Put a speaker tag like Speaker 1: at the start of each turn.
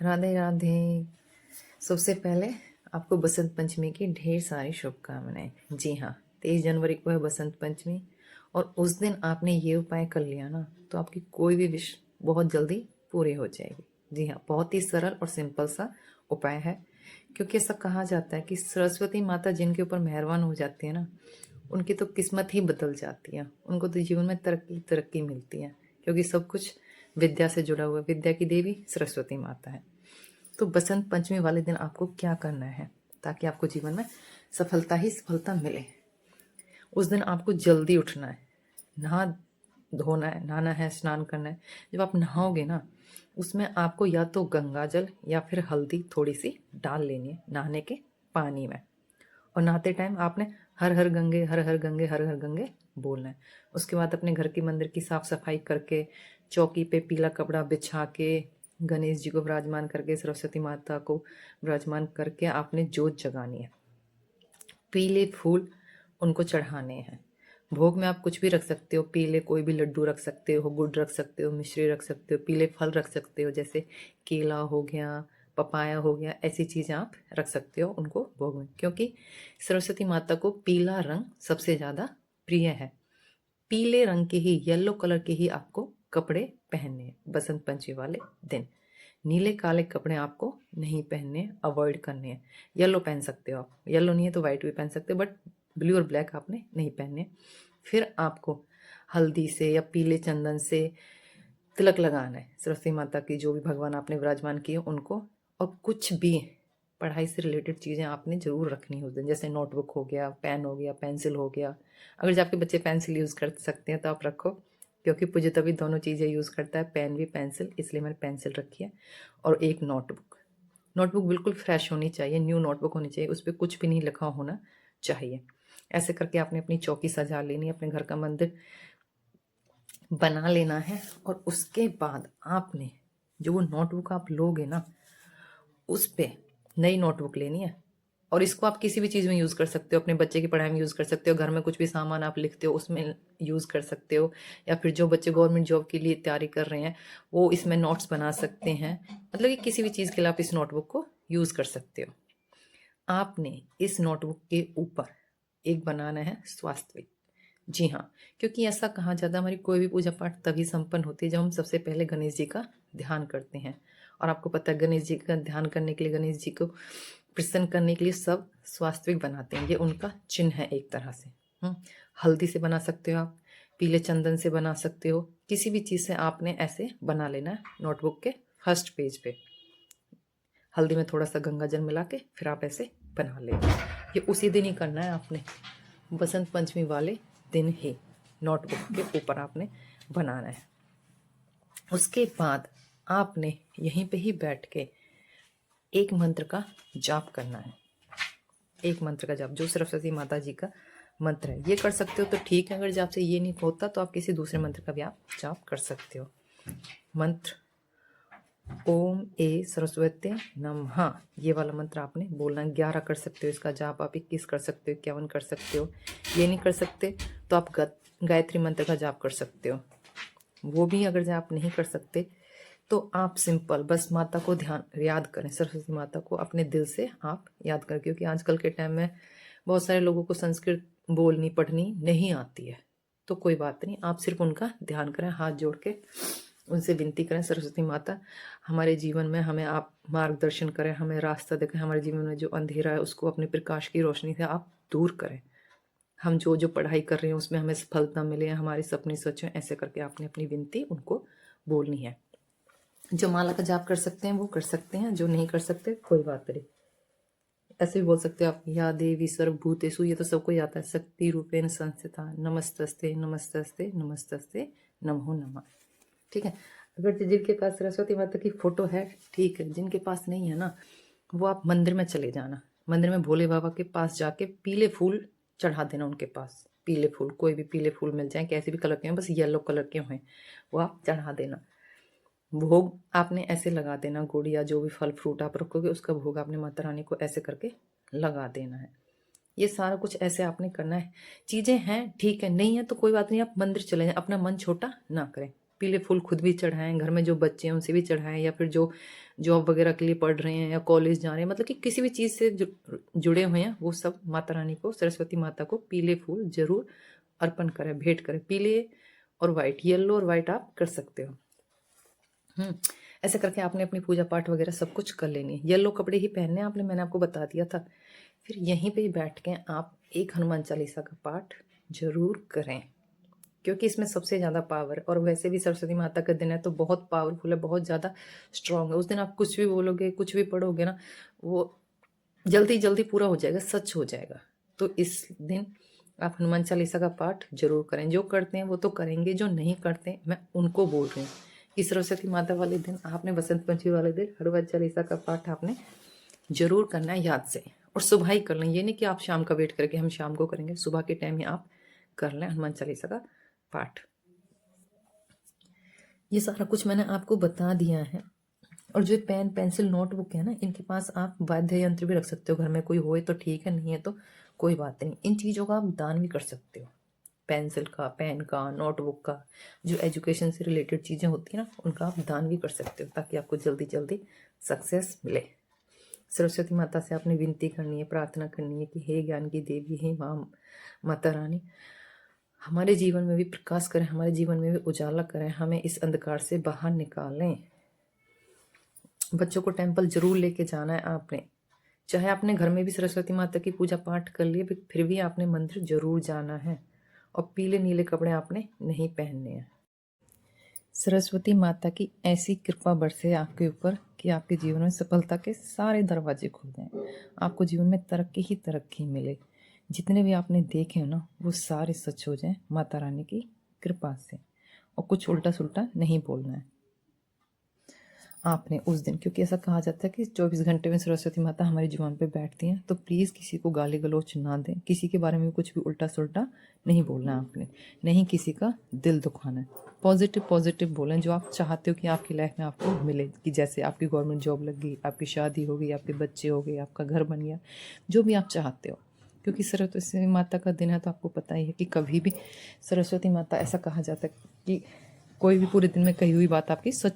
Speaker 1: राधे राधे। सबसे पहले आपको बसंत पंचमी की ढेर सारी शुभकामनाएं। जी हाँ, 23 जनवरी को है बसंत पंचमी और उस दिन आपने ये उपाय कर लिया ना तो आपकी कोई भी विश बहुत जल्दी पूरी हो जाएगी। जी हाँ, बहुत ही सरल और सिंपल सा उपाय है, क्योंकि ऐसा कहा जाता है कि सरस्वती माता जिनके ऊपर मेहरबान हो जाती है ना, उनकी तो किस्मत ही बदल जाती है। उनको तो जीवन में तरक्की तरक्की मिलती है, क्योंकि सब कुछ विद्या से जुड़ा हुआ है। विद्या की देवी सरस्वती माता है। तो बसंत पंचमी वाले दिन आपको क्या करना है ताकि आपको जीवन में सफलता ही सफलता मिले। उस दिन आपको जल्दी उठना है, नहा धोना है, नहाना है, स्नान करना है। जब आप नहाओगे ना, उसमें आपको या तो गंगा जल या फिर हल्दी थोड़ी सी डाल लेनी है नहाने के पानी में। और नहाते टाइम आपने हर हर गंगे हर हर गंगे हर हर गंगे बोलना है। उसके बाद अपने घर की मंदिर की साफ सफाई करके, चौकी पे पीला कपड़ा बिछा के, गणेश जी को विराजमान करके, सरस्वती माता को विराजमान करके आपने जोत जगानी है। पीले फूल उनको चढ़ाने हैं। भोग में आप कुछ भी रख सकते हो, पीले कोई भी लड्डू रख सकते हो, गुड़ रख सकते हो, मिश्री रख सकते हो, पीले फल रख सकते हो, जैसे केला हो गया, पपाया हो गया, ऐसी चीज़ें आप रख सकते हो उनको भोग में, क्योंकि सरस्वती माता को पीला रंग सबसे ज़्यादा प्रिय है। पीले रंग के ही, येलो कलर के ही आपको कपड़े पहनने हैं बसंत पंचमी वाले दिन। नीले काले कपड़े आपको नहीं पहनने, अवॉइड करने हैं। येलो पहन सकते हो आप, येलो नहीं है तो वाइट भी पहन सकते हो, बट ब्लू और ब्लैक आपने नहीं पहनने। फिर आपको हल्दी से या पीले चंदन से तिलक लगाना है सरस्वती माता की, जो भी भगवान आपने विराजमान किए उनको। और कुछ भी पढ़ाई से रिलेटेड चीज़ें आपने ज़रूर रखनी है उस दिन, जैसे नोटबुक हो गया, पेन हो गया, पेंसिल हो गया। अगर जो आपके बच्चे पेंसिल यूज़ कर सकते हैं तो आप रखो, क्योंकि पूजे तभी दोनों चीज़ें यूज़ करता है, पेन भी पेंसिल, इसलिए मैंने पेंसिल रखी है। और एक नोटबुक, नोटबुक बिल्कुल फ्रेश होनी चाहिए, न्यू नोटबुक होनी चाहिए, उस पर कुछ भी नहीं लिखा होना चाहिए। ऐसे करके आपने अपनी चौकी सजा लेनी है, अपने घर का मंदिर बना लेना है। और उसके बाद आपने जो वो नोटबुक आप लोगे ना, उस पे नई नोटबुक लेनी है। और इसको आप किसी भी चीज़ में यूज़ कर सकते हो, अपने बच्चे की पढ़ाई में यूज़ कर सकते हो, घर में कुछ भी सामान आप लिखते हो उसमें यूज़ कर सकते हो, या फिर जो बच्चे गवर्नमेंट जॉब के लिए तैयारी कर रहे हैं वो इसमें नोट्स बना सकते हैं। मतलब कि किसी भी चीज़ के लिए आप इस नोटबुक को यूज़ कर सकते हो। आपने इस नोटबुक के ऊपर एक बनाना है स्वास्तिक। जी हाँ, क्योंकि ऐसा कहा जाता है हमारी कोई भी पूजा पाठ तभी संपन्न होती है जब हम सबसे पहले गणेश जी का ध्यान करते हैं। और आपको पता है, गणेश जी का ध्यान करने के लिए, गणेश जी को प्रसन्न करने के लिए सब स्वास्तिक बनाते हैं। ये उनका चिन्ह है एक तरह से। हल्दी से बना सकते हो आप, पीले चंदन से बना सकते हो, किसी भी चीज़ से आपने ऐसे बना लेना है। नोटबुक के फर्स्ट पेज पे हल्दी में थोड़ा सा गंगा जल मिला के फिर आप ऐसे बना लेंगे। ये उसी दिन ही करना है आपने, बसंत पंचमी वाले दिन ही नोटबुक के ऊपर आपने बनाना है। उसके बाद आपने यहीं पे ही बैठ के एक मंत्र का जाप करना है। एक मंत्र का जाप जो सरस्वती माता जी का मंत्र है, ये कर सकते हो तो ठीक है। अगर जाप से ये नहीं होता तो आप किसी दूसरे मंत्र का भी आप जाप कर सकते हो। मंत्र ओम ए सरस्वती नमः, ये वाला मंत्र आपने बोलना है। 11 कर सकते हो इसका जाप आप, 21 कर सकते हो, 51 कर सकते हो। ये नहीं कर सकते तो आप गायत्री मंत्र का जाप कर सकते हो। वो भी अगर जाप नहीं कर सकते तो आप सिंपल बस माता को ध्यान याद करें, सरस्वती माता को अपने दिल से आप याद करें। क्योंकि आजकल के टाइम में बहुत सारे लोगों को संस्कृत बोलनी पढ़नी नहीं आती है, तो कोई बात नहीं, आप सिर्फ उनका ध्यान करें, हाथ जोड़ के उनसे विनती करें, सरस्वती माता हमारे जीवन में हमें आप मार्गदर्शन करें, हमें रास्ता दिखाएं, हमारे जीवन में जो अंधेरा है उसको अपने प्रकाश की रोशनी से आप दूर करें। हम जो जो पढ़ाई कर रहे हैं उसमें हमें सफलता मिले, हमारे सपने सच हों, ऐसे करके आपने अपनी विनती उनको बोलनी है। जो माला का जाप कर सकते हैं वो कर सकते हैं, जो नहीं कर सकते कोई बात नहीं। ऐसे भी बोल सकते हो आप, या देवी सर्वभूतेषु, ये तो सबको ही आता है, शक्ति रूपेण संस्थिता नमस्तस्ते नमस्तस्ते नमस्तस्ते नमो नमः। ठीक है। अगर जिनके पास सरस्वती माता की फोटो है ठीक है, जिनके पास नहीं है ना, वो आप मंदिर में चले जाना, मंदिर में भोले बाबा के पास जाके पीले फूल चढ़ा देना उनके पास। पीले फूल, कोई भी पीले फूल मिल जाए, कैसे भी कलर के हों, बस येलो कलर के हों, वो आप चढ़ा देना। भोग आपने ऐसे लगा देना, गुड़ या जो भी फल फ्रूट आप रखोगे उसका भोग आपने माता रानी को ऐसे करके लगा देना है। ये सारा कुछ ऐसे आपने करना है। चीज़ें हैं ठीक है, नहीं है तो कोई बात नहीं, आप मंदिर चले जाएं, अपना मन छोटा ना करें। पीले फूल खुद भी चढ़ाएं, घर में जो बच्चे हैं उनसे भी चढ़ाएं, या फिर जो जॉब वगैरह के लिए पढ़ रहे हैं या कॉलेज जा रहे हैं, मतलब कि किसी भी चीज़ से जुड़े हुए हैं, वो सब माता रानी को, सरस्वती माता को पीले फूल जरूर अर्पण करें, भेंट करें। पीले और वाइट, येलो और वाइट आप कर सकते हो। ऐसे करके आपने अपनी पूजा पाठ वगैरह सब कुछ कर लेनी है। येलो कपड़े ही पहनने हैं आपने, मैंने आपको बता दिया था। फिर यहीं पे ही बैठ के आप एक हनुमान चालीसा का पाठ जरूर करें, क्योंकि इसमें सबसे ज़्यादा पावर है। और वैसे भी सरस्वती माता का दिन है तो बहुत पावरफुल है, बहुत ज़्यादा स्ट्रांग है। उस दिन आप कुछ भी बोलोगे, कुछ भी पढ़ोगे ना, वो जल्दी जल्दी पूरा हो जाएगा, सच हो जाएगा। तो इस दिन आप हनुमान चालीसा का पाठ जरूर करें। जो करते हैं वो तो करेंगे, जो नहीं करते मैं उनको बोल रही हूँ कि सरस्वती माता वाले दिन आपने, बसंत पंचमी वाले दिन हनुमान चालीसा का पाठ आपने जरूर करना है याद से। और सुबह ही कर लें, ये नहीं कि आप शाम का वेट करके हम शाम को करेंगे, सुबह के टाइम ही आप कर लें हनुमान चालीसा का पाठ। ये सारा कुछ मैंने आपको बता दिया है। और जो पेन पेंसिल नोटबुक है ना, इनके पास आप वाद्य यंत्र भी रख सकते हो। घर में कोई होए तो ठीक है, नहीं है तो कोई बात नहीं। इन चीज़ों का आप दान भी कर सकते हो, पेंसिल का, पेन का, नोटबुक का, जो एजुकेशन से रिलेटेड चीज़ें होती हैं ना, उनका आप दान भी कर सकते हो, ताकि आपको जल्दी जल्दी सक्सेस मिले। सरस्वती माता से आपने विनती करनी है, प्रार्थना करनी है कि हे ज्ञान की देवी, हे माँ माता रानी, हमारे जीवन में भी प्रकाश करें, हमारे जीवन में भी उजाला करें, हमें इस अंधकार से बाहर निकालें। बच्चों को टेंपल जरूर लेके जाना है आपने, चाहे आपने घर में भी सरस्वती माता की पूजा पाठ कर लिए, फिर भी आपने मंदिर जरूर जाना है। और पीले नीले कपड़े आपने नहीं पहनने हैं। सरस्वती माता की ऐसी कृपा बरसे आपके ऊपर कि आपके जीवन में सफलता के सारे दरवाजे खुल जाएं, आपको जीवन में तरक्की ही तरक्की मिले। जितने भी आपने देखे हो ना, वो सारे सच हो जाएं माता रानी की कृपा से। और कुछ उल्टा सुल्टा नहीं बोलना है आपने उस दिन, क्योंकि ऐसा कहा जाता है कि 24 घंटे में सरस्वती माता हमारे जीवन पे बैठती हैं। तो प्लीज़ किसी को गाली गलौच ना दें, किसी के बारे में कुछ भी उल्टा सुल्टा नहीं बोलना आपने, नहीं किसी का दिल दुखाना है। पॉजिटिव पॉजिटिव बोलें, जो आप चाहते हो कि आपकी लाइफ में आपको मिले, कि जैसे आपकी गवर्नमेंट जॉब लग गई, आपकी शादी हो गई, आपके बच्चे हो गए, आपका घर बन गया, जो भी आप चाहते हो। क्योंकि सरस्वती माता का दिन है तो आपको पता ही है कि कभी भी सरस्वती माता, ऐसा कहा जाता है कि कोई भी पूरे दिन में कही हुई बात आपकी सच